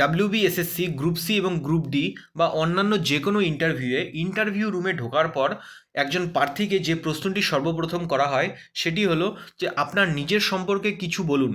WBSSC group C এবং group D বা অন্যান্য যে কোনো ইন্টারভিউ রুমে ঢোকার পর একজন প্রার্থীকে যে প্রশ্নটি সর্বপ্রথম করা হয় সেটি হলো যে আপনার নিজের সম্পর্কে কিছু বলুন।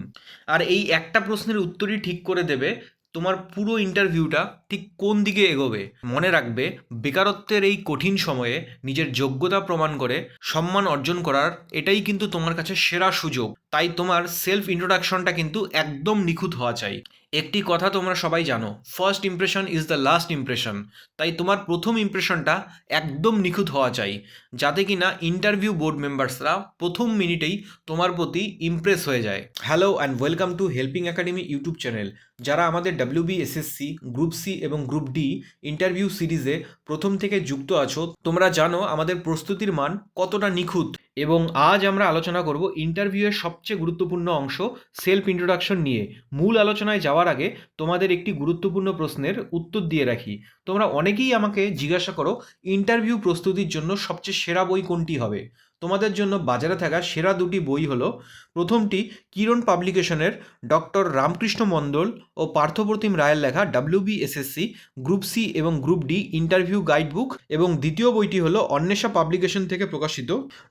আর এই একটা প্রশ্নের উত্তরই ঠিক করে দেবে তোমার পুরো ইন্টারভিউটা ঠিক কোন দিকে এগোবে। মনে রাখবে, বেকারত্বের এই কঠিন সময়ে নিজের যোগ্যতা প্রমাণ করে সম্মান অর্জন করার এটাই কিন্তু তোমার কাছে সেরা সুযোগ। তাই তোমার সেলফ ইন্ট্রোডাকশনটা কিন্তু একদম নিখুঁত হওয়া চাই। একটি কথা তোমরা সবাই জানো, first impression is the last impression. তাই তোমার প্রথম ইমপ্রেশনটা একদম নিখুঁত হওয়া চাই, যাতে কিনা ইন্টারভিউ বোর্ড মেম্বার্সরা প্রথম মিনিটেই তোমার প্রতি ইমপ্রেস হয়ে যায়। Hello and welcome to helping academy YouTube channel. যারা আমাদের ডাব্লিউবিএসএসসি গ্রুপ সি এবং গ্রুপ ডি ইন্টারভিউ সিরিজে প্রথম থেকে যুক্ত আছো, তোমরা জানো আমাদের প্রস্তুতির মান কতটা নিখুঁত। এবং আজ আমরা আলোচনা করব ইন্টারভিউয়ের সবচেয়ে গুরুত্বপূর্ণ অংশ সেলফ ইন্ট্রোডাকশন নিয়ে। মূল আলোচনায় যাওয়ার আগে তোমাদের একটি গুরুত্বপূর্ণ প্রশ্নের উত্তর দিয়ে রাখি। তোমরা অনেকেই আমাকে জিজ্ঞাসা করো ইন্টারভিউ প্রস্তুতির জন্য সবচেয়ে সেরা বই কোনটি হবে। তোমাদের জন্য বাজারে থাকা সেরা দুটি বই হলো, প্রথমটি কিরণ পাবলিকেশনের ডক্টর রামকৃষ্ণ মণ্ডল ও পার্থপ্রতিম রায়ের লেখা ডাব্লিউবিএসএসসি গ্রুপ সি এবং group D interview guide book, এবং দ্বিতীয় বইটি হলো অন্বেষা পাবলিকেশন থেকে প্রকাশিত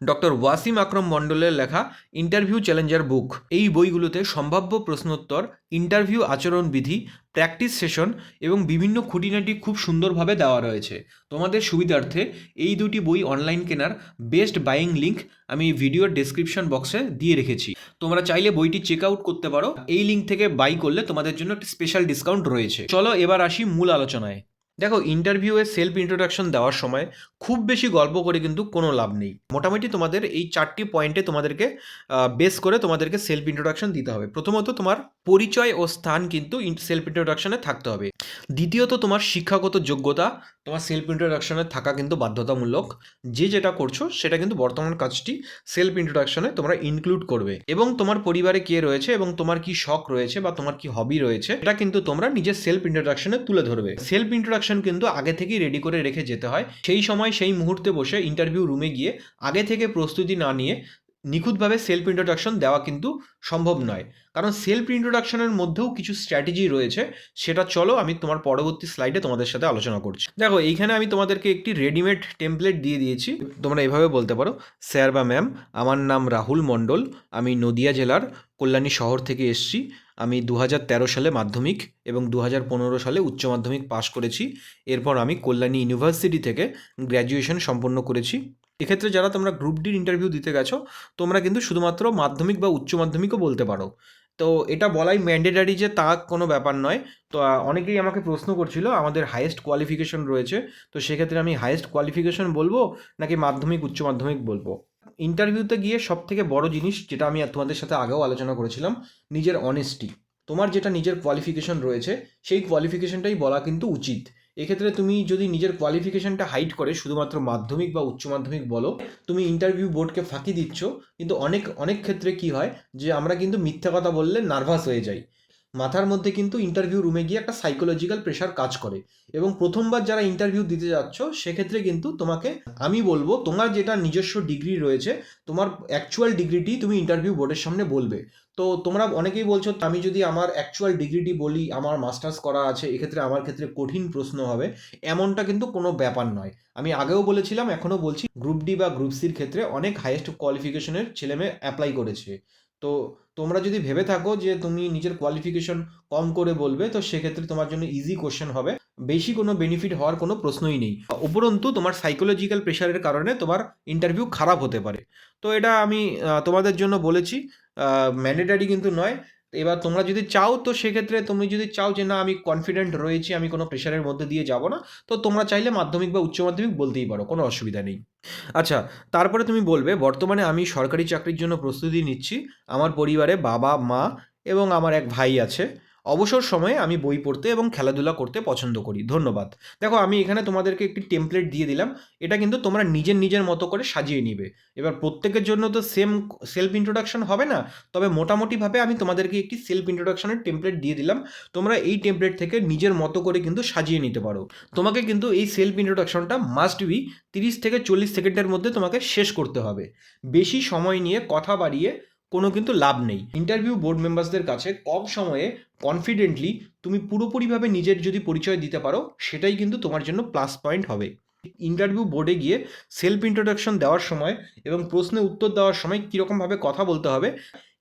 ডক্টর ওয়াসিম আকরম মণ্ডলের লেখা ইন্টারভিউ চ্যালেঞ্জার বুক। এই বইগুলোতে সম্ভাব্য প্রশ্নোত্তর, ইন্টারভিউ আচরণবিধি, প্র্যাকটিস সেশন এবং বিভিন্ন খুঁটিনাটি খুব সুন্দরভাবে দেওয়া রয়েছে। তোমাদের সুবিধার্থে এই দুটি বই অনলাইন কেনার বেস্ট বাইং লিঙ্ক আমি ভিডিওর ডেসক্রিপশন বক্সে দিয়ে রেখেছি। তোমরা চাইলে বইটি চেক আউট করতে পারো। এই লিঙ্ক থেকে বাই করলে তোমাদের জন্য একটা স্পেশাল ডিসকাউন্ট রয়েছে। চলো এবার আসি মূল আলোচনায়। দেখো, ইন্টারভিউয়ে সেলফ ইন্ট্রোডাকশন দেওয়ার সময় খুব বেশি গল্প করে কিন্তু কোনো লাভ নেই। মোটামুটি তোমাদের এই 4টি পয়েন্টে তোমাদেরকে বেস করে তোমাদেরকে সেলফ ইন্ট্রোডাকশন দিতে হবে। প্রথমত তোমার পরিচয় ও স্থান কিন্তু সেলফ ইন্ট্রোডাকশনে থাকতে হবে। দ্বিতীয়ত তোমার শিক্ষাগত যোগ্যতা তোমার সেলফ ইন্ট্রোডাকশনে থাকা কিন্তু বাধ্যতামূলক। যে যেটা করছো সেটা কিন্তু বর্তমান কাজটি সেলফ ইন্ট্রোডাকশনে তোমরা ইনক্লুড করবে। এবং তোমার পরিবারে কে রয়েছে এবং তোমার কি শখ রয়েছে বা তোমার কি হবি রয়েছে এটা কিন্তু তোমরা নিজের সেলফ ইন্ট্রোডাকশনে তুলে ধরবে। সেলফ ইন্ট্রোডাকশন কিন্তু আগে থেকেই রেডি করে রেখে যেতে হয়। সেই সময় সেই মুহূর্তে বসে ইন্টারভিউ রুমে গিয়ে আগে থেকে প্রস্তুতি না নিয়ে নিখুঁতভাবে সেলফ ইন্ট্রোডাকশন দেওয়া কিন্তু সম্ভব নয়। কারণ সেলফ ইন্ট্রোডাকশনের মধ্যেও কিছু স্ট্র্যাটেজি রয়েছে, সেটা চলো আমি তোমার পরবর্তী স্লাইডে তোমাদের সাথে আলোচনা করছি। দেখো, এইখানে আমি তোমাদেরকে একটি রেডিমেড টেমপ্লেট দিয়ে দিয়েছি। তোমরা এভাবে বলতে পারো, স্যার বা ম্যাম, আমার নাম রাহুল মণ্ডল, আমি নদিয়া জেলার কল্যাণী শহর থেকে এসেছি। আমি 2013 সালে মাধ্যমিক এবং 2015 সালে উচ্চ মাধ্যমিক পাশ করেছি। এরপর আমি কল্যাণী ইউনিভার্সিটি থেকে গ্র্যাজুয়েশন সম্পন্ন করেছি। এক্ষেত্রে যারা তোমরা গ্রুপ ডির ইন্টারভিউ দিতে গেছো, তোমরা কিন্তু শুধুমাত্র মাধ্যমিক বা উচ্চ মাধ্যমিকও বলতে পারো। তো এটা বলাই ম্যান্ডেটারি যে তা কোনো ব্যাপার নয়। তো অনেকেই আমাকে প্রশ্ন করছিল আমাদের হাইয়েস্ট কোয়ালিফিকেশন রয়েছে, তো সেক্ষেত্রে আমি হাইয়েস্ট কোয়ালিফিকেশন বলবো নাকি মাধ্যমিক উচ্চ মাধ্যমিক বলবো। ইন্টারভিউতে গিয়ে সব থেকে বড় জিনিস, যেটা আমি তোমাদের সাথে আগেও আলোচনা করেছিলাম, নিজের অনেস্টি। তোমার যেটা নিজের কোয়ালিফিকেশন রয়েছে সেই কোয়ালিফিকেশনটাই বলা কিন্তু উচিত। এক্ষেত্রে তুমি যদি নিজের কোয়ালিফিকেশনটা হাইড করে শুধুমাত্র মাধ্যমিক বা উচ্চ মাধ্যমিক বলো, তুমি ইন্টারভিউ বোর্ডকে ফাঁকি দিচ্ছ। কিন্তু অনেক অনেক ক্ষেত্রে কি হয় যে আমরা কিন্তু মিথ্যা কথা বললে নার্ভাস হয়ে যাই। মাথার মধ্যে কিন্তু ইন্টারভিউ রুমে গিয়ে একটা সাইকোলজিক্যাল প্রেশার কাজ করে। এবং প্রথমবার যারা ইন্টারভিউ দিতে যাচ্ছ সেক্ষেত্রে কিন্তু তোমাকে আমি বলবো, তোমার যেটা নিজস্ব ডিগ্রি রয়েছে, তোমার অ্যাকচুয়াল ডিগ্রিটি তুমি ইন্টারভিউ বোর্ডের সামনে বলবে। তো তোমরা অনেকেই বলছো আমি যদি আমার অ্যাকচুয়াল ডিগ্রিটি বলি, আমার মাস্টার্স করা আছে, এক্ষেত্রে আমার ক্ষেত্রে কঠিন প্রশ্ন হবে। এমনটা কিন্তু কোনো ব্যাপার নয়। আমি আগেও বলেছিলাম, এখনও বলছি, গ্রুপ ডি বা গ্রুপ সির ক্ষেত্রে অনেক হাইয়েস্ট কোয়ালিফিকেশনের ছেলেমেয়ে অ্যাপ্লাই করেছে। তো তোমরা যদি ভেবে থাকো যে তুমি নিজের কোয়ালিফিকেশন কম করে বলবে, তো সেক্ষেত্রে তোমার জন্য ইজি কোশ্চেন হবে, বেশি কোনো বেনিফিট হওয়ার কোনো প্রশ্নই নেই। উপরন্তু তোমার সাইকোলজিক্যাল প্রেশারের কারণে তোমার ইন্টারভিউ খারাপ হতে পারে। তো এটা আমি তোমাদের জন্য বলেছি, ম্যান্ডেটারি কিন্তু নয়। এবার তোমরা যদি চাও, তো সেক্ষেত্রে তুমি যদি চাও যে না আমি কনফিডেন্ট রয়েছি, আমি কোনো প্রেশারের মধ্যে দিয়ে যাব না, তো তোমরা চাইলে মাধ্যমিক বা উচ্চ মাধ্যমিক বলতেই পারো, কোনো অসুবিধা নেই। আচ্ছা, তারপরে তুমি বলবে বর্তমানে আমি সরকারি চাকরির জন্য প্রস্তুতি নিচ্ছি। আমার পরিবারে বাবা, মা এবং আমার এক ভাই আছে। অবসর সময়ে আমি বই পড়তে এবং খেলাধুলা করতে পছন্দ করি। ধন্যবাদ। দেখো, আমি এখানে তোমাদেরকে একটি টেমপ্লেট দিয়ে দিলাম। এটা কিন্তু তোমরা নিজের নিজের মতো করে সাজিয়ে নিবে। এবার প্রত্যেকের জন্য তো সেম সেলফ ইন্ট্রোডাকশন হবে না, তবে মোটামুটিভাবে আমি তোমাদেরকে একটি সেলফ ইন্ট্রোডাকশনের টেমপ্লেট দিয়ে দিলাম। তোমরা এই টেমপ্লেট থেকে নিজের মতো করে কিন্তু সাজিয়ে নিতে পারো। তোমাকে কিন্তু এই সেলফ ইন্ট্রোডাকশনটা মাস্ট বি 30 থেকে 40 সেকেন্ডের মধ্যে তোমাকে শেষ করতে হবে। বেশি সময় নিয়ে কথা বাড়িয়ে কোনো কিন্তু লাভ নেই। ইন্টারভিউ বোর্ড মেম্বার্সদের কাছে কম সময়ে কনফিডেন্টলি তুমি পুরোপুরিভাবে নিজের যদি পরিচয় দিতে পারো, সেটাই কিন্তু তোমার জন্য প্লাস পয়েন্ট হবে। ইন্টারভিউ বোর্ডে গিয়ে সেলফ ইন্ট্রোডাকশন দেওয়ার সময় এবং প্রশ্নে উত্তর দেওয়ার সময় কীরকমভাবে কথা বলতে হবে,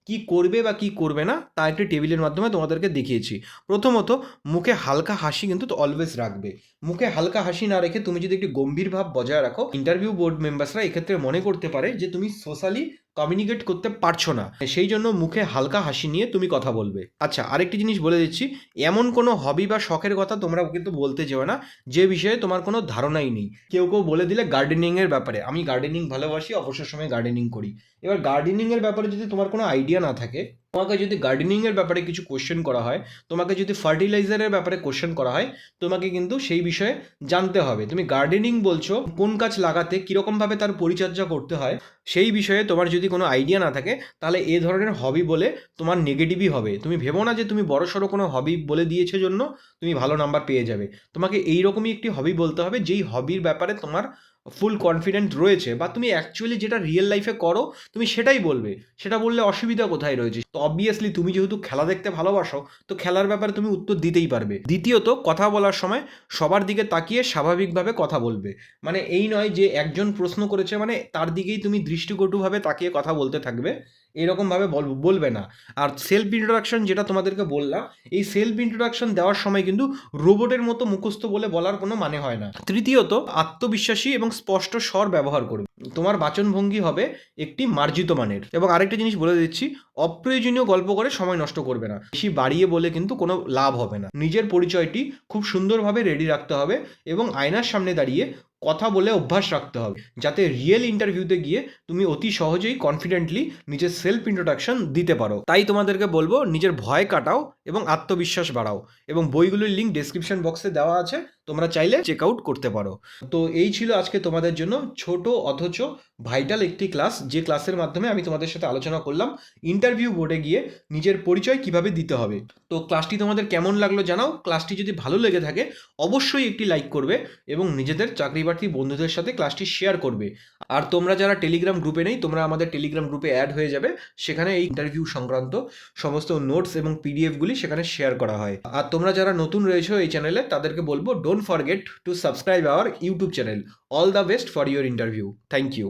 কি করবে বা কি করবে না, তা একটি টেবিলের মাধ্যমে তোমাদেরকে দেখিয়েছি। প্রথমত, মুখে হালকা হাসি কিন্তু অলওয়েজ রাখবে। মুখে হালকা হাসি না রেখে তুমি যদি একটি গম্ভীর ভাব বজায় রাখো, ইন্টারভিউ বোর্ড মেম্বার্সরা এক্ষেত্রে মনে করতে পারে যে তুমি সোশ্যালি কমিউনিকেট করতে পারছো না, সেই জন্য মুখে হালকা হাসি নিয়ে তুমি কথা বলবে। আচ্ছা, আরেকটি জিনিস বলে দিচ্ছি, এমন কোনো হবি বা শখের কথা তোমরা কিন্তু বলতে যেও না যে বিষয়ে তোমার কোনো ধারণাই নেই। কেউ কেউ বলে দিলে গার্ডেনিংয়ের ব্যাপারে, আমি গার্ডেনিং ভালোবাসি, অবসর সময় গার্ডেনিং করি। এবার গার্ডেনিংয়ের ব্যাপারে যদি তোমার কোনো আইডিয়া না থাকে, তোমাকে যদি গার্ডেনিংয়ের ব্যাপারে কিছু কোশ্চেন করা হয়, তোমাকে যদি ফার্টিলাইজারের ব্যাপারে কোশ্চেন করা হয়, তোমাকে কিন্তু সেই বিষয়ে জানতে হবে। তুমি গার্ডেনিং বলছো, কোন গাছ লাগাতে কীরকমভাবে তার পরিচর্যা করতে হয়, সেই বিষয়ে তোমার যদি কোনো আইডিয়া না থাকে, তাহলে এ ধরনের হবি বলে তোমার নেগেটিভই হবে। তুমি ভেবো না যে তুমি বড়সড় কোনো হবি বলে দিয়েছো জন্য তুমি ভালো নাম্বার পেয়ে যাবে। তোমাকে এইরকমই একটি হবি বলতে হবে যেই হবির ব্যাপারে তোমার ফুল কনফিডেন্ট রয়েছে, বা তুমি অ্যাকচুয়ালি যেটা রিয়েল লাইফে করো তুমি সেটাই বলবে। সেটা বললে অসুবিধা কোথায় রয়েছে? তো অবভিয়াসলি তুমি যেহেতু খেলা দেখতে ভালোবাসো, তো খেলার ব্যাপারে তুমি উত্তর দিতেই পারবে। দ্বিতীয়ত, কথা বলার সময় সবার দিকে তাকিয়ে স্বাভাবিকভাবে কথা বলবে। মানে এই নয় যে একজন প্রশ্ন করেছে মানে তার দিকেই তুমি দৃষ্টিকটুভাবে তাকিয়ে কথা বলতে থাকবে, এরকমভাবে বলবে না। আর সেলফ ইন্ট্রোডাকশন যেটা তোমাদেরকে বললাম, এই সেলফ ইন্ট্রোডাকশন দেওয়ার সময় কিন্তু রোবটের মতো মুখস্থ বলে বলার কোনো মানে হয় না। তৃতীয়ত, আত্মবিশ্বাসী এবং স্পষ্ট স্বর ব্যবহার করবে। তোমার বাচনভঙ্গি হবে একটি মার্জিত মানের। এবং আরেকটা জিনিস বলে দিচ্ছি, অপ্রয়োজনীয় গল্প করে সময় নষ্ট করবে না। বেশি বাড়িয়ে বলে কিন্তু কোনো লাভ হবে না। নিজের পরিচয়টি খুব সুন্দরভাবে রেডি রাখতে হবে এবং আয়নার সামনে দাঁড়িয়ে কথা বলে অভ্যাস রাখতে হবে, যাতে রিয়েল ইন্টারভিউতে গিয়ে তুমি অতি সহজেই কনফিডেন্টলি নিজের সেলফ ইন্ট্রোডাকশন দিতে পারো। তাই তোমাদেরকে বলবো, নিজের ভয় কাটাও এবং আত্মবিশ্বাস বাড়াও। এবং বইগুলোর লিঙ্ক ডেসক্রিপশন বক্সে দেওয়া আছে, তোমরা চাইলে চেক আউট করতে পারো। তো এই ছিল আজকে তোমাদের জন্য ছোট অথচ ভাইটাল একটি ক্লাস, যে ক্লাসের মাধ্যমে আমি তোমাদের সাথে আলোচনা করলাম ইন্টারভিউ বোর্ডে গিয়ে নিজের পরিচয় কিভাবে দিতে হবে। তো ক্লাসটি তোমাদের কেমন লাগলো জানাও। ক্লাসটি যদি ভালো লেগে থাকে অবশ্যই একটি লাইক করবে এবং নিজেদের চাকরি বাকরি বন্ধুদের সাথে ক্লাসটি শেয়ার করবে। আর তোমরা যারা টেলিগ্রাম গ্রুপে নেই, তোমরা আমাদের টেলিগ্রাম গ্রুপে অ্যাড হয়ে যাবে। সেখানে এই ইন্টারভিউ সংক্রান্ত সমস্ত নোটস এবং পিডিএফগুলি সেখানে শেয়ার করা হয়। আর তোমরা যারা নতুন রয়েছো এই চ্যানেলে, তাদেরকে বলবো, don't forget to subscribe our YouTube channel. All the best for your interview. Thank you.